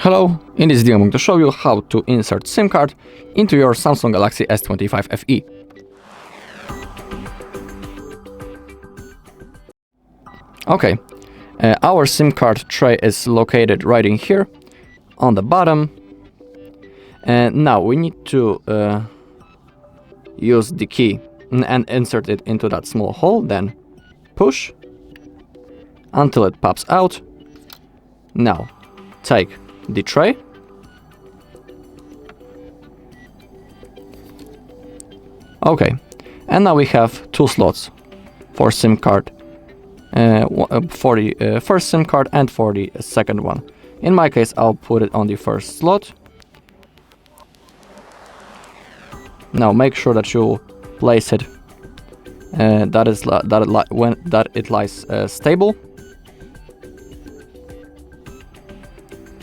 Hello, in this video I'm going to show you how to insert SIM card into your Samsung Galaxy S25 FE. Okay, our SIM card tray is located right in here on the bottom, and now we need to use the key and insert it into that small hole, then push until it pops out. Now take the tray, okay, and now we have two slots for SIM card, for the first SIM card and for the second one. In my case, I'll put it on the first slot. Now make sure that you place it that it lies stable.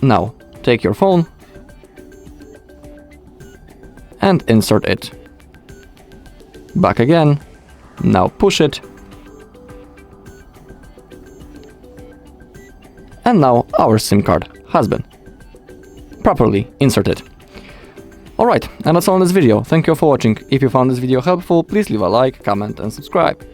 Now take your phone and insert it. Back again. Now push it. And now our SIM card has been properly inserted. Alright, and that's all in this video. Thank you for watching. If you found this video helpful, please leave a like, comment and subscribe.